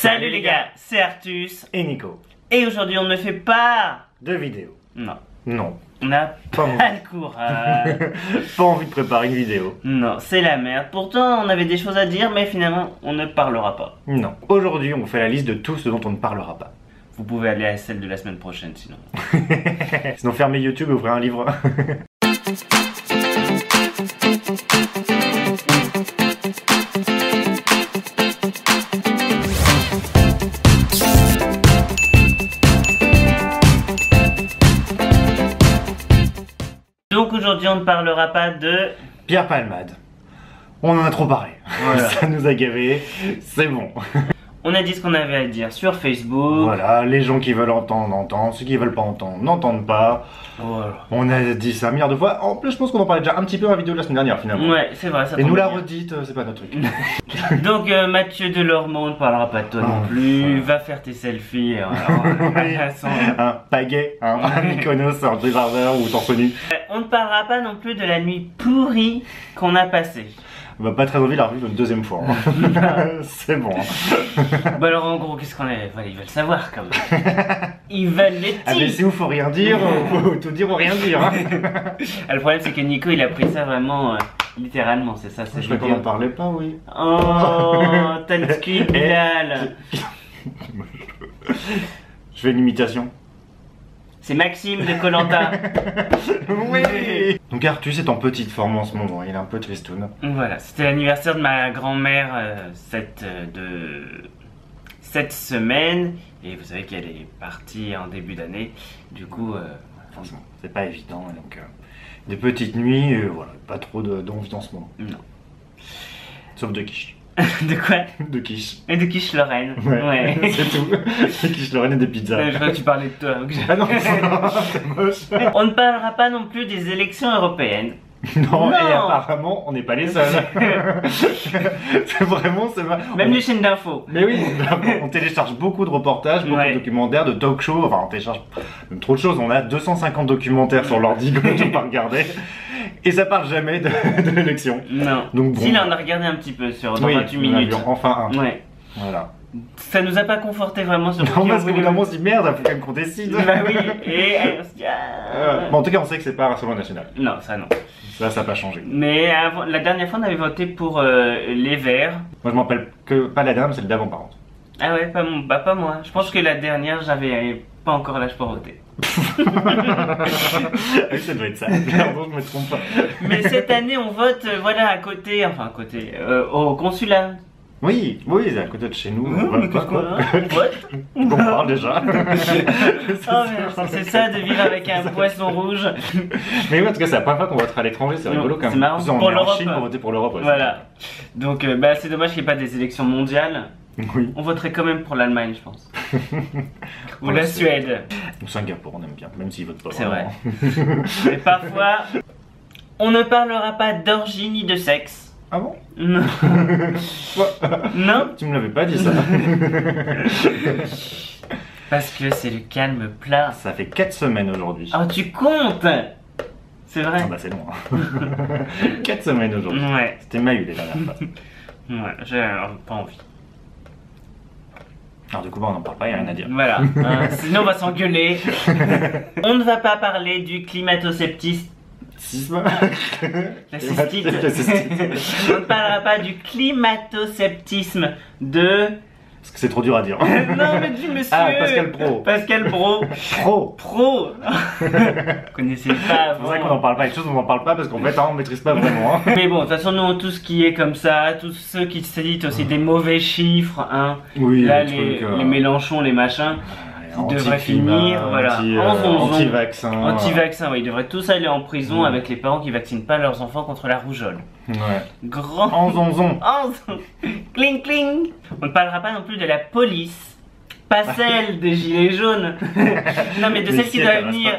Salut les gars, c'est Artus et Nico. Et aujourd'hui on ne fait pas de vidéo. Non. Non. On n'a pas le courage. Pas envie de préparer une vidéo. Non, c'est la merde. Pourtant on avait des choses à dire, mais finalement on ne parlera pas. Non. Aujourd'hui on fait la liste de tout ce dont on ne parlera pas. Vous pouvez aller à celle de la semaine prochaine sinon. Sinon fermez YouTube et ouvrez un livre. Donc aujourd'hui on ne parlera pas de Pierre Palmade. On en a trop parlé. Voilà. Ça nous a gavé. C'est bon. On a dit ce qu'on avait à dire sur Facebook. Voilà, les gens qui veulent entendre, entendent. Ceux qui veulent pas entendre, n'entendent pas. Voilà. On a dit ça un milliard de fois. En plus, je pense qu'on en parlait déjà un petit peu dans la vidéo de la semaine dernière, finalement. Ouais, c'est vrai, ça Et tombe nous la bien. redite, c'est pas notre truc. Donc Mathieu Delormeau, on ne parlera pas de toi non plus. Va faire tes selfies. Oui. Un pagaie, un Mykonos, un désardeur ou torse nu. On ne parlera pas non plus de la nuit pourrie qu'on a passée. On va pas très envie de la revivre une deuxième fois. C'est bon. Bah alors en gros, qu'est-ce qu'on est... Voilà, ils veulent savoir quand même. Ils veulent les Ah mais tips. c'est où faut rien dire, faut tout dire ou rien dire. Hein. Ah, le problème c'est que Nico il a pris ça vraiment littéralement, c'est ça. Je crois qu'on en parlait pas, oui. Oh, t'as le ski Bilal. Je fais une imitation. C'est Maxime de Koh-Lanta. Oui. Donc Artus est en petite forme en ce moment, il est un peu tristoun. Voilà, c'était l'anniversaire de ma grand-mère cette semaine. Et vous savez qu'elle est partie en début d'année. Du coup, Franchement, c'est pas évident. Donc, des petites nuits, voilà, pas trop d'envie en ce moment. non. Sauf de quiche. De quoi? De quiche. Et de quiche Lorraine. Ouais, c'est tout. De quiche Lorraine et des pizzas. Je crois que tu parlais de toi. Donc Ah non, c'est moche. On ne parlera pas non plus des élections européennes. Non, Non. et apparemment, on n'est pas les seuls. C'est vraiment, c'est pas... Même les chaînes d'infos. Mais oui, on télécharge beaucoup de reportages, beaucoup Ouais. de documentaires, de talk shows, enfin on télécharge même trop de choses, on a 250 documentaires sur l'ordi qu'on ne peut pas regarder, et ça parle jamais de l'élection. Non. Donc bon. Si, là on a regardé un petit peu sur dans Oui, 28 on a minutes. vu enfin un. Ouais. Voilà. Ça nous a pas conforté vraiment sur Non, parce qu'au bout d'un moment on se dit merde, il faut quand même qu'on décide. Bah oui, et on se dit ah. Bon, en tout cas, on sait que c'est pas un Rassemblement National. Non, ça non. Ça n'a pas changé. Mais avant, la dernière fois on avait voté pour les Verts. Moi je m'en rappelle que pas la dame, c'est le d'avant par contre. Ah ouais, pas moi. Je pense que la dernière j'avais pas encore l'âge pour voter. Ça doit être ça. Pardon, je me trompe pas. Mais cette année on vote voilà à côté, au consulat. Oui, oui, c'est à côté de chez nous. On va Mais pas, qu'est-ce qu'on quoi. a? What? On parle déjà. Oh merde, c'est ça de vivre avec un poisson rouge. Mais oui, en tout cas, c'est la première fois qu'on votera à l'étranger, c'est rigolo quand même. C'est marrant. Ça, on Pour est en l'Europe. Chine pour voter pour l'Europe. Ouais, Voilà. Donc bah, c'est dommage qu'il n'y ait pas des élections mondiales. Oui. On voterait quand même pour l'Allemagne, je pense. Ou Ouais, la c'est- Suède. Ou Singapour, on aime bien, même s'ils votent pas. C'est vraiment. Mais parfois, on ne parlera pas d'orgie ni de sexe. Ah bon? Non. Non. Tu me l'avais pas dit ça. Parce que c'est le calme plat. Ça fait 4 semaines aujourd'hui. Oh, tu comptes? C'est vrai? Ah bah c'est long. Hein. 4 semaines aujourd'hui. Ouais. C'était Mahu les dernières fois. Ouais, j'ai pas envie. Alors du coup, bah, on n'en parle pas, il n'y a rien à dire. Voilà. Sinon, on va s'engueuler. On ne va pas parler du climato-sceptisme. Sisme. La cystite. La cystite. On ne parlera pas du climato-sceptisme de... Parce que c'est trop dur à dire. Non, mais du monsieur. Ah, Pascal Pro. Pascal Pro. Pro. Pro. Vous connaissez pas C'est vrai qu'on avant. n'en parle pas, il y a des choses dont on n'en parle pas parce qu'en fait, on maîtrise pas vraiment. Hein. Mais bon, de toute façon, nous, tout ce qui est comme ça, tous ceux qui citent aussi des mauvais chiffres, hein. Oui, Là, les trucs, les Mélenchon, les machins, ils devraient anti-climat, finir, voilà. En zonzon. anti-vaccin. Anti-vaccin, oui, ils devraient tous aller en prison avec les parents qui vaccinent pas leurs enfants contre la rougeole. Ouais. Grand. En zonzon. En zon- Cling cling. On ne parlera pas non plus de la police. Pas celle des gilets jaunes. Non, mais de Mais celle si, qui elle doit reste venir.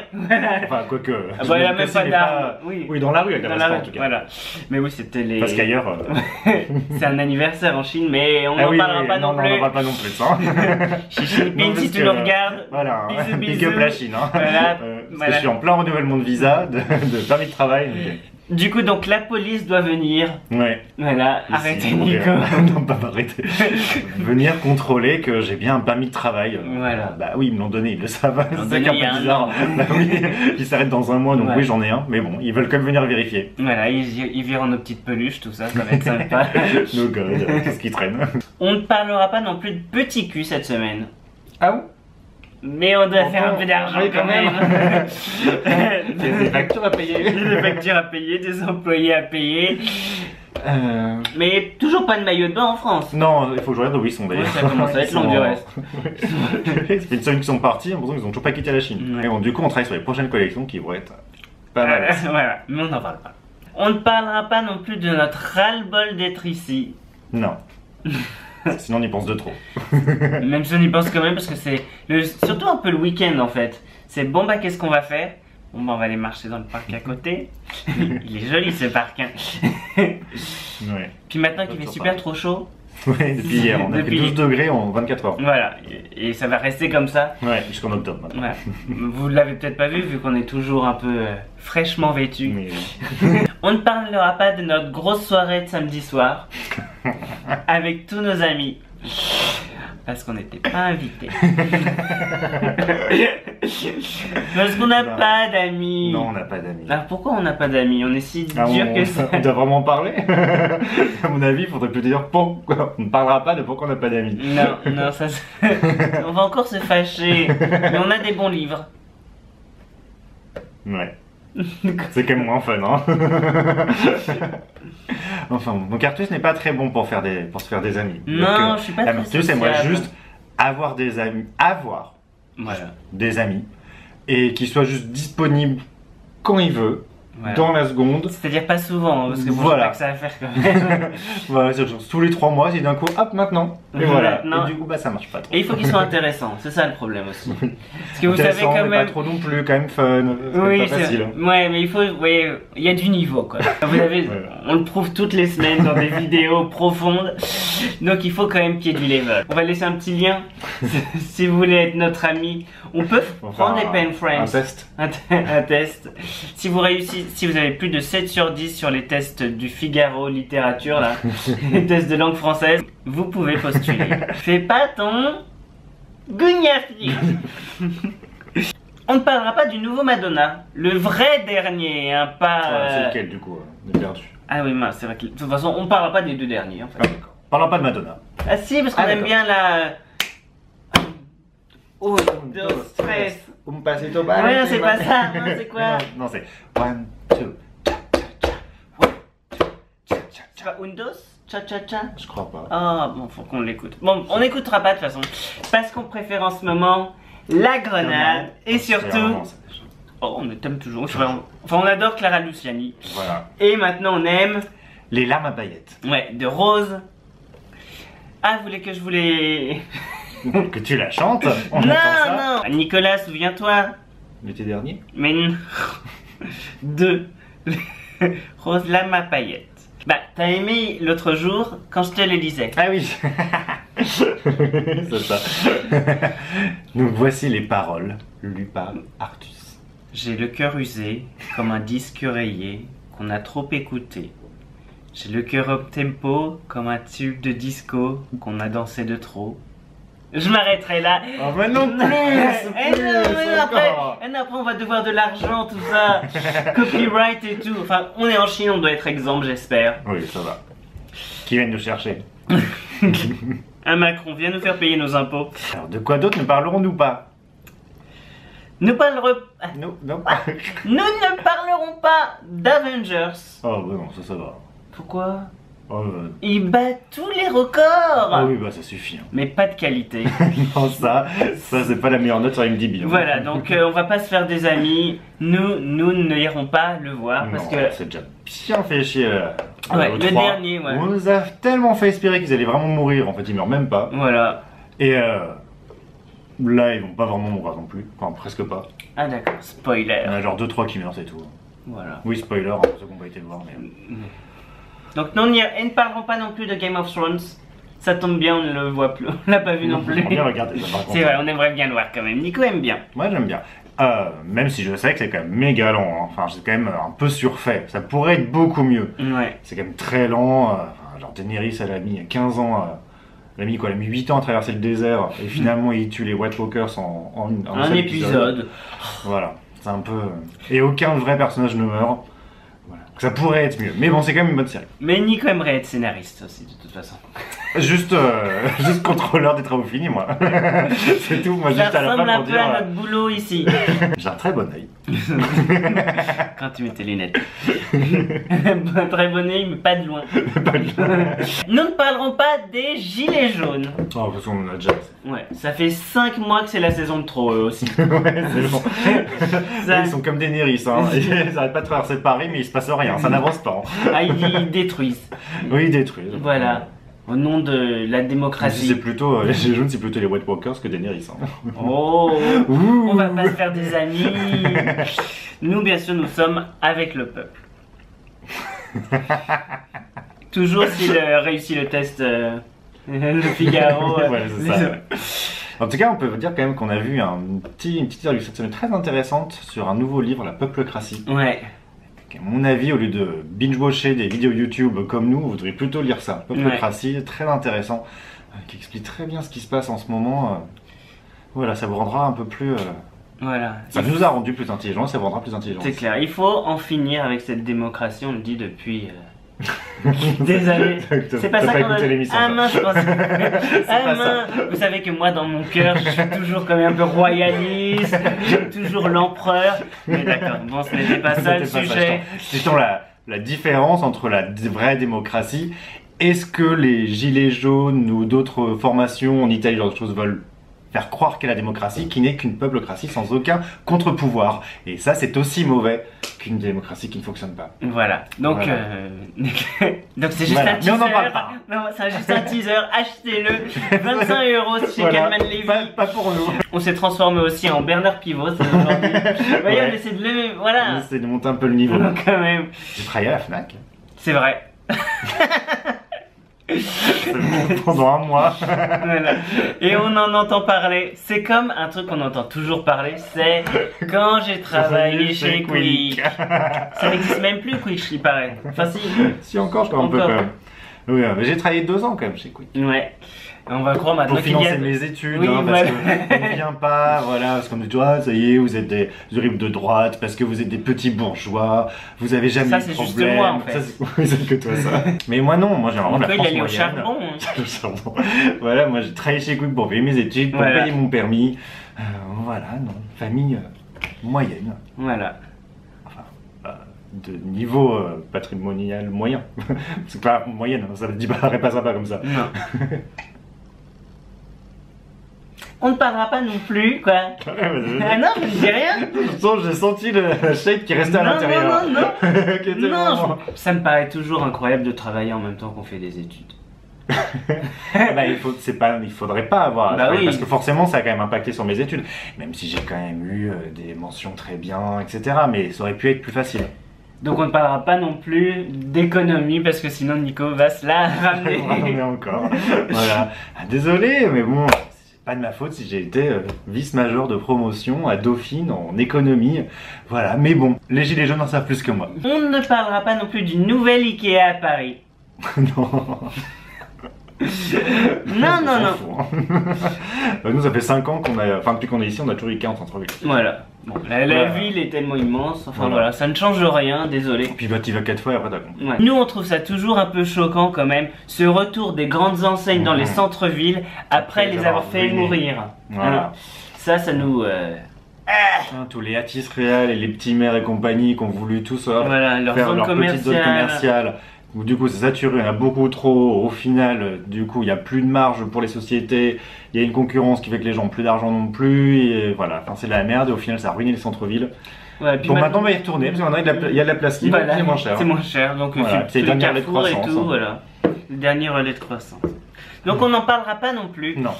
Enfin, quoique. Ah bah, il y a même Cassie pas n'est d'armes. Oui. Oui, dans la rue, elle Dans reste la pas rue, en tout cas. voilà. Mais oui, c'était les. Parce qu'ailleurs. C'est un anniversaire en Chine, mais on Ah n'en oui, parlera oui, pas non on n'en plus. parle pas non plus, ça. Xi Jinping, Non, si parce tu que, nous regardes. Voilà, Bisous, big bisous. up la Chine. Hein. Voilà, Parce voilà. que je suis en plein renouvellement de visa, de permis de travail. Donc, Du coup, donc la police doit venir. Ouais. Voilà, Ici, arrêtez pour Nico. non, pas arrêter. Venir contrôler que j'ai bien un permis de travail. Voilà. Bah oui, ils me l'ont donné, ils le savent. Ils l'ont C'est ça qui est donné il y a un un peu bizarre. an. Bah oui, ils s'arrêtent dans un mois, donc Ouais. oui, j'en ai un. Mais bon, ils veulent quand même venir vérifier. Voilà, ils virent nos petites peluches, tout ça, ça va être sympa. No god, tout ce qui traîne. On ne parlera pas non plus de petit cul cette semaine. Ah bon? Mais on doit Oh faire un non, peu d'argent oui, quand quand même. Il y a des factures à payer. Des factures à payer, des employés à payer. Mais toujours pas de maillot de bain en France. Non, il faut que je regarde où ils sont d'ailleurs. Ouais, ça commence à être Ils long sont du en- reste. Ça fait une semaine qu'ils sont partis, j'ai l'impression qu'ils ont toujours pas quitté la Chine. Ouais. Et bon, du coup, on travaille sur les prochaines collections qui vont être pas mal. Voilà, mais on n'en parle pas. On ne parlera pas non plus de notre ras-le-bol d'être ici. Non. Sinon, on y pense de trop. Même si on y pense quand même parce que c'est surtout un peu le week-end en fait. C'est bon bah qu'est-ce qu'on va faire? Bon bah on va aller marcher dans le parc à côté. Il est joli ce parc hein. Ouais. Puis maintenant qu'il fait super trop chaud. Ouais, depuis hier, on a Depuis- fait 12 degrés en 24 heures. Voilà, et ça va rester comme ça. Ouais, jusqu'en octobre maintenant. Voilà. Vous l'avez peut-être pas vu qu'on est toujours un peu fraîchement vêtu. Mais, On ne parlera pas de notre grosse soirée de samedi soir avec tous nos amis. Parce qu'on n'était pas invités. Parce qu'on n'a Non. pas d'amis. non, on n'a pas d'amis. Alors pourquoi on n'a pas d'amis? On est si Ah, dur que ça. on doit vraiment parler. À mon avis, il faudrait plus dire pourquoi. On ne parlera pas de pourquoi on n'a pas d'amis. Non, non, ça on va encore se fâcher. Mais on a des bons livres. Ouais. C'est quand même moins fun, hein. Enfin, bon. Donc Arthus n'est pas très bon pour se faire des amis. Non, Donc, je suis pas très Arthus aimerait sociable. juste avoir des amis, Voilà. des amis, et qui soient juste disponibles quand il veut, Voilà. dans la seconde. C'est-à-dire pas souvent, hein, parce que bon, Voilà. j'ai pas que ça à faire quand même. Voilà, c'est genre tous les 3 mois, c'est d'un coup, hop, maintenant. Et voilà. Non. Et du coup, bah ça marche pas trop. Et il faut qu'ils soient intéressants, c'est ça le problème aussi. Parce que vous savez Intéressant, quand mais même. pas trop non plus, quand même fun. C'est Oui, pas c'est facile. ouais, mais il faut, ouais, il y a du niveau quoi. Vous avez, Voilà. on le prouve toutes les semaines dans des vidéos profondes. Donc il faut quand même qu'il y ait du level. On va laisser un petit lien si vous voulez être notre ami. On peut prendre des pen Un friends. test. Un test. Si vous réussissez, si vous avez plus de 7 sur 10 sur les tests du Figaro littérature là, les tests de langue française, vous pouvez postuler. Fais pas ton gougnafi. On ne parlera pas du nouveau Madonna, le vrai dernier, hein, pas. C'est lequel du coup? On est perdu. Ah oui, mince, c'est vrai que de toute façon, on ne parlera pas des deux derniers en fait. Ah, d'accord. Parlons pas de Madonna. Ah si, parce qu'on Ah, aime d'accord. bien la. Oh, dos, stress. Un pasito Ouais, non, c'est pas ça, non, c'est quoi? Non, c'est 1, 2, Tu vas Undos? Cha-cha-cha? je crois pas. Ah bon, faut qu'on l'écoute. Bon, on n'écoutera pas de toute façon. Parce qu'on préfère en ce moment la grenade et C'est surtout. vraiment ça, déjà. Oh, on t'aime toujours. Enfin, on adore Clara Luciani. Voilà. Et maintenant, on aime. Les larmes à paillettes. Ouais, de Rose. Ah, vous voulez que je vous les. Que tu la chantes. On Non, entend ça. non Nicolas, souviens-toi. L'été dernier. Mais non. Deux. Rose lame à paillettes. Bah, t'as aimé l'autre jour quand je te les lisais. Ah oui. C'est ça. Donc voici les paroles lues par Artus. J'ai le cœur usé comme un disque rayé qu'on a trop écouté. J'ai le cœur up tempo comme un tube de disco qu'on a dansé de trop. Je m'arrêterai là. Oh mais non plus, Après, on va devoir de l'argent, tout ça. Copyright et tout. Enfin, on est en Chine, on doit être exempt, j'espère. Oui, ça va. Qui viennent nous chercher. Un Macron vient nous faire payer nos impôts. Alors, de quoi d'autre ne parlerons-nous pas? Nous parlerons... Non, non. Nous ne parlerons pas d'Avengers. Oh bah non, ça va. Pourquoi? Oh, Il bat tous les records. ah oui, bah ça suffit. Hein. Mais pas de qualité. Non, ça c'est pas la meilleure note sur IMDb. Hein. Voilà, donc on va pas se faire des amis. Nous n'irons pas le voir parce Non, que c'est déjà bien fait chier. Ouais, au le 3. dernier, ouais. On nous a tellement fait espérer qu'ils allaient vraiment mourir. En fait, ils meurent même pas. voilà. Et là, ils vont pas vraiment mourir non plus. Enfin, presque pas. Ah d'accord, Il y spoiler. en a genre 2-3 qui meurent, c'est tout. Voilà. Oui, spoiler, hein, pour ceux qui n'ont pas été le voir. Mais... Donc non, et ne parlerons pas non plus de Game of Thrones. Ça tombe bien, on ne le voit plus. On l'a pas vu non plus. On bien regarder ça par contre. C'est vrai, on aimerait bien le voir quand même. Nico aime bien. Moi, j'aime bien. Même si je sais que c'est quand même méga lent, hein. Enfin c'est quand même un peu surfait, ça pourrait être beaucoup mieux. Ouais. C'est quand même très lent, genre Daenerys elle a mis 15 ans, elle a mis quoi, elle a mis 8 ans à traverser le désert, et finalement il tue les White Walkers en Un seul épisode. Voilà, c'est un peu... Et aucun vrai personnage ne meurt. Voilà. Ça pourrait être mieux, mais bon c'est quand même une bonne série. Mais Nico aimerait être scénariste aussi de toute façon. Juste contrôleur des travaux finis moi. C'est tout, moi Ça juste à la fin ressemble un pour peu dire... à notre boulot ici. J'ai un très bon œil. Quand tu mets tes lunettes. Très bon œil, mais pas de loin. Nous ne parlerons pas des gilets jaunes. Oh, parce qu'on en a déjà assez. Ouais, ça fait 5 mois que c'est la saison de trop eux aussi. Ouais, c'est bon. Ça- Ils sont comme des Daenerys, hein. Ils arrêtent pas de traverser Paris, mais il se passe rien, ça n'avance pas. Hein. Ah, ils détruisent. Oui, ils détruisent. Voilà. Au nom de la C'est démocratie. plutôt, les Gilets jaunes, c'est plutôt les White Walkers que Daenerys. Hein. Oh, Ouh. on va pas se faire des amis. Nous, bien sûr, nous sommes avec le peuple. Toujours s'il réussit le test le Figaro. Voilà, c'est ça. En tout cas, on peut dire quand même qu'on a vu une petite illustration très intéressante sur un nouveau livre, La Peuplecratie. Ouais. À mon avis, au lieu de binge-watcher des vidéos YouTube comme nous, vous devriez plutôt lire ça. Peuplecratie, très intéressant, qui explique très bien ce qui se passe en ce moment. Voilà, ça vous rendra un peu plus... Voilà. Ça nous a rendu plus intelligents, ça vous rendra plus intelligents. C'est clair, il faut en finir avec cette démocratie, on le dit depuis des années. C'est pas ça qu'on a... Ah mince, je pense. Ah mince. Vous savez que moi, dans mon cœur, je suis toujours comme un peu royaliste, toujours l'empereur. Mais d'accord, bon, ce n'était pas ça le sujet. C'est la différence entre la vraie démocratie. Est-ce que les gilets jaunes ou d'autres formations en Italie, genre de choses, veulent faire croire qu'est la démocratie, qui n'est qu'une peuplecratie sans aucun contre-pouvoir. Et ça, c'est aussi mauvais qu'une démocratie qui ne fonctionne pas. Voilà. Donc, Voilà. donc c'est juste Voilà. un teaser. Mais on en parle pas. Non, c'est juste un teaser. Achetez-le. 25 € chez Voilà. Calman Levy. Pas pour nous. On s'est transformé aussi en Bernard Pivot aujourd'hui. Vous voyez, Ouais. on essaie de lever. On Voilà. essaie de monter un peu le niveau. Donc, quand même. J'ai travaillé à la FNAC C'est vrai. pendant un mois. Voilà. Et on en entend parler. C'est comme un truc qu'on entend toujours parler. C'est quand j'ai travaillé chez Quick. Ça n'existe même plus Quick, je paraît. Enfin si. Si encore, je crois un peu Encore. quand même. Oui, mais j'ai travaillé 2 ans quand même chez Quick. Ouais. On va croire maintenant Pour qu'il y financer a... mes études, Oui, hein, parce voilà. qu'on ne vient pas, voilà, parce qu'on me dit, ah, ça y est, vous êtes des horribles de droite, parce que vous êtes des petits bourgeois, vous avez jamais Ça, eu de c'est juste problème. moi, en fait. Ça, oui, c'est que toi, ça. Mais moi, non, moi, j'ai vraiment de la Pourquoi il France allait au moyenne. charbon hein. Le charbon. Voilà, moi, j'ai travaillé chez Quick pour payer mes études, pour Voilà. payer mon permis. Voilà, non, famille moyenne. Voilà. De niveau patrimonial moyen. C'est pas moyenne, ça ne paraît pas sympa comme ça. Non. On ne parlera pas non plus, quoi. Ah non, je ne dis rien. Pourtant, j'ai senti le shake qui restait à Non, l'intérieur. non, non, Qui était non. vraiment- Ça me paraît toujours incroyable de travailler en même temps qu'on fait des études. Bah, il faudrait pas avoir. Bah oui. Parce que forcément, ça a quand même impacté sur mes études. Même si j'ai quand même eu des mentions très bien, etc. Mais ça aurait pu être plus facile. Donc on ne parlera pas non plus d'économie parce que sinon Nico va se la On en ramener. est encore. Voilà. Ah, désolé, mais bon, c'est pas de ma faute si j'ai été vice-major de promotion à Dauphine en économie. Voilà. Mais bon, les gilets jaunes en savent plus que moi. On ne parlera pas non plus du nouvel Ikea à Paris. Non. Non, non, On s'en non. fout, hein. Nous, ça fait 5 ans qu'on a. Enfin, depuis qu'on est ici, on a toujours Ikea en centre-ville. Voilà. Bon, la Voilà. ville est tellement immense. Enfin Voilà. voilà, ça ne change rien, désolé. Puis bah, t'y vas 4 fois et après t'as compris. Ouais. Nous on trouve ça toujours un peu choquant quand même, ce retour des grandes enseignes dans les centres-villes après les avoir fait ruinés. mourir. Voilà. Hein. Ça nous... Putain, tous les Atis Réal et les petits maires et compagnie qui ont voulu tous Voilà, leur faire zone leur petite zone commerciale. commerciale. Où, du coup, c'est saturé, il y en a beaucoup trop. Au final, du coup, il n'y a plus de marge pour les sociétés. Il y a une concurrence qui fait que les gens n'ont plus d'argent non plus. Et voilà, enfin, c'est la merde. Et au final, ça a ruiné les centres-villes. Ouais, puis Donc maintenant, on va y retourner parce que maintenant, il y a de la place libre. voilà, C'est moins cher. C'est moins cher, donc Voilà, c'est c'est le tous les dernier relais de carrefours et croissance, tout, hein. voilà. Le dernier relais de croissance. Donc on n'en parlera pas non plus. Non.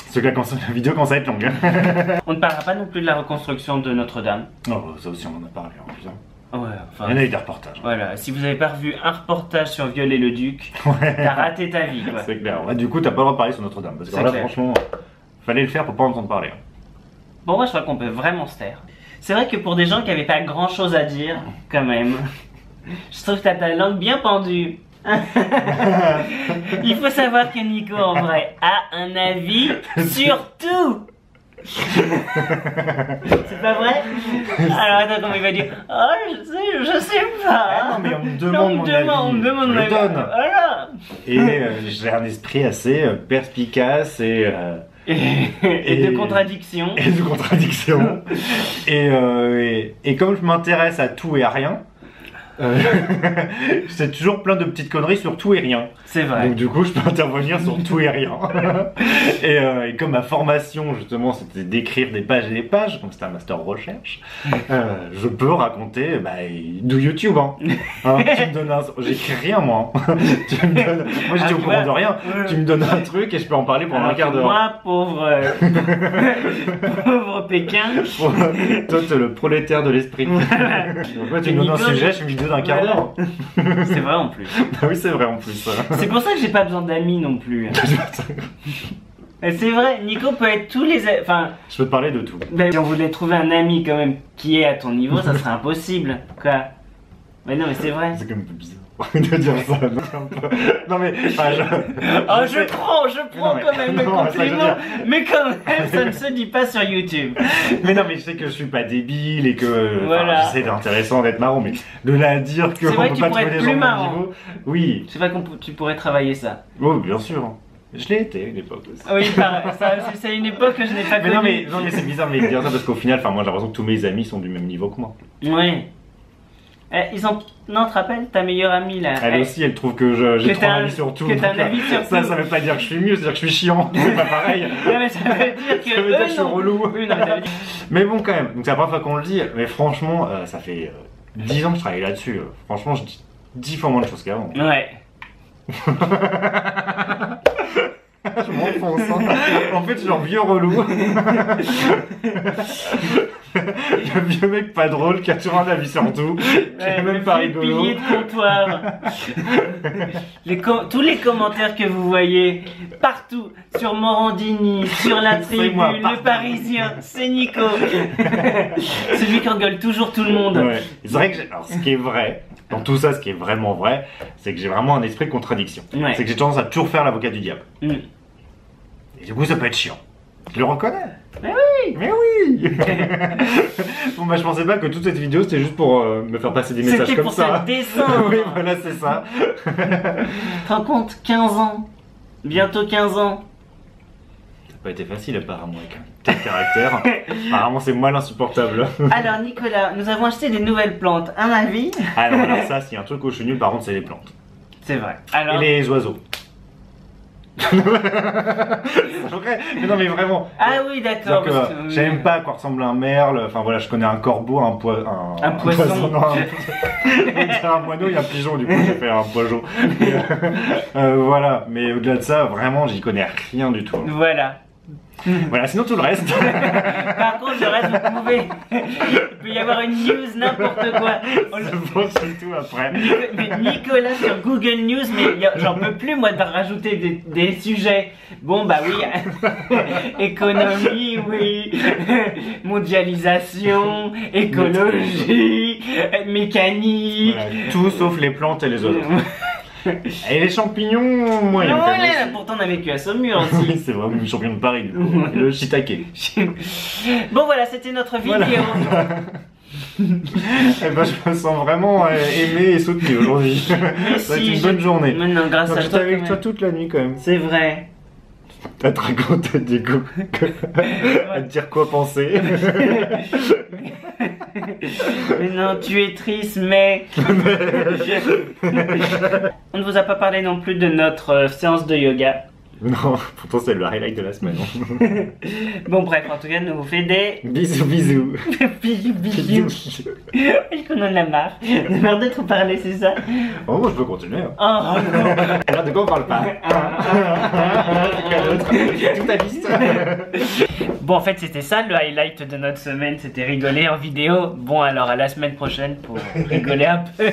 C'est que la vidéo commence à être longue. On ne parlera pas non plus de la reconstruction de Notre-Dame. Non, ça aussi, on en a parlé en plus. Hein. Ouais, Il enfin... y en a eu des reportages. Voilà, si vous n'avez pas revu un reportage sur Viollet-le-Duc, Ouais. t'as raté ta vie, quoi. C'est clair. Ouais, du coup, t'as pas le droit de parler sur Notre-Dame. Parce que C'est là, clair. franchement, fallait le faire pour pas entendre parler. Hein. Bon, moi je crois qu'on peut vraiment se taire. C'est vrai que pour des gens qui n'avaient pas grand chose à dire, quand même, je trouve que t'as ta langue bien pendue. Il faut savoir que Nico en vrai a un avis sur tout. C'est pas vrai? Alors attends, comment il va dire? Oh, je sais pas. Ah non, mais on me demande mon avis. On me demande Je mon le avis. donne. Voilà. Et j'ai un esprit assez perspicace et de contradiction. Et de contradiction. Et comme je m'intéresse à tout et à rien, c'est toujours plein de petites conneries sur tout et rien. C'est vrai. Donc du coup, je peux intervenir sur tout et rien. Et comme ma formation, justement, c'était d'écrire des pages et des pages, comme c'était un master recherche, je peux raconter du YouTube. Hein. Tu me donnes j'écris rien, moi. Tu me donnes... Moi, j'étais au courant de rien. Tu me donnes un truc et je peux en parler pendant un quart d'heure. Moi, pauvre Pékin. Toi, t'es le prolétaire de l'esprit. Donc, moi, tu me donnes un sujet, je suis vidéo d'un quart d'heure. C'est vrai en plus. Ah oui, c'est vrai en plus. C'est pour ça que j'ai pas besoin d'amis non plus. C'est vrai, Nico peut être tous les... Enfin... Je peux te parler de tout. Si on voulait trouver un ami quand même qui est à ton niveau, ça serait impossible. Quoi? Mais non, mais c'est vrai. C'est quand même un peu bizarre de dire ça. Non mais... je prends quand même le compliment. Mais quand même, ça ne se dit pas sur YouTube. Mais non mais je sais que je suis pas débile et que... Voilà. J'essaie d'être intéressant, d'être marrant, mais de là à dire que... C'est vrai on que peut tu pas pourrais trouver être des plus gens de mon marrant. niveau. Oui. C'est vrai que tu pourrais travailler ça. Oh, bien sûr. Je l'ai été à une époque aussi. Oui, c'est une époque que je n'ai pas Mais connue. non mais c'est bizarre mais de dire ça parce qu'au final, moi j'ai l'impression que tous mes amis sont du même niveau que moi. Oui. Ils ont... Non, tu te rappelles, ta meilleure amie là. Elle aussi, elle trouve que j'ai trop un avis sur tout. Que t'as un avis sur tout. Ça veut pas dire que je suis mieux, c'est dire que je suis chiant. C'est pas pareil. Non, mais ça veut dire que Ça veut dire que je suis relou. Oui, non, mais... Mais bon, quand même. Donc c'est la première fois qu'on le dit. Mais franchement, ça fait 10 ans que je travaille là-dessus. Franchement, je dis 10 fois moins de choses qu'avant. Ouais. Je m'enfonce. Hein. En fait, je suis un vieux relou. Le vieux mec pas drôle qui a toujours un avis sur tout, qui est même pas rigolo. Pilier de comptoir. Tous les commentaires que vous voyez partout sur Morandini, sur la Tribune, moi, le Parisien, c'est Nico. Celui qui engueule toujours tout le monde. Ouais. C'est vrai que alors, ce qui est vrai, dans tout ça, ce qui est vraiment vrai, c'est que j'ai vraiment un esprit de contradiction. Ouais. C'est que j'ai tendance à toujours faire l'avocat du diable. Mm. Et du coup, ça peut être chiant. Je le reconnais. Mais oui. Mais oui. Bon bah je pensais pas que toute cette vidéo c'était juste pour me faire passer des messages comme ça. C'était pour te descendre. Oui voilà c'est ça. Tu te rends compte, 15 ans. Bientôt 15 ans. Ça n'a pas été facile apparemment avec un tel caractère. Apparemment c'est moi l'insupportable. Alors Nicolas, nous avons acheté des nouvelles plantes. Un avis? Alors ça, s'il y a un truc où je suis nul par contre c'est les plantes. C'est vrai. Alors... Et les oiseaux. C'est vrai. Mais non mais vraiment. Ah oui d'accord. J'aime pas à quoi ressemble un merle. Enfin voilà, je connais un corbeau, un poisson. Non, un moineau et un pigeon. Du coup j'ai fait un poigeon. Voilà. Mais au-delà de ça, vraiment j'y connais rien du tout. Voilà. Voilà, sinon tout le reste. Par contre, le reste, vous pouvez. Il peut y avoir une news, n'importe quoi. Je pense tout après. Mais Nicolas sur Google News, mais j'en peux plus, moi, de rajouter des sujets. Bon, bah oui. Économie, oui. Mondialisation, écologie, mécanique. Voilà, tout sauf les plantes et les oiseaux. Et les champignons, moyen. Ouais, pourtant on a vécu à Saumur aussi. Oui, c'est vrai, le champion de Paris, du coup. Le shiitake. Bon voilà, c'était notre vidéo. Voilà. Eh ben, je me sens vraiment aimé et soutenu aujourd'hui. Ça va être une bonne journée. Maintenant, grâce à toi. J'étais avec toi toute la nuit quand même. C'est vrai. À te raconter du coup. À te dire quoi penser. Mais non, tu es triste, mais... On ne vous a pas parlé non plus de notre séance de yoga. Non, pourtant c'est le highlight de la semaine. Bon bref, en tout cas, nous vous fait des... Bisous, bisous. Bisous, bisous. Est-ce qu'on en a marre? On a marre de trop parler, c'est ça? Oh, moi je peux continuer. Oh non. Alors de quoi on parle pas? Toute ta liste. Bon, en fait, c'était ça le highlight de notre semaine, c'était rigoler en vidéo. Bon, alors à la semaine prochaine pour rigoler un peu.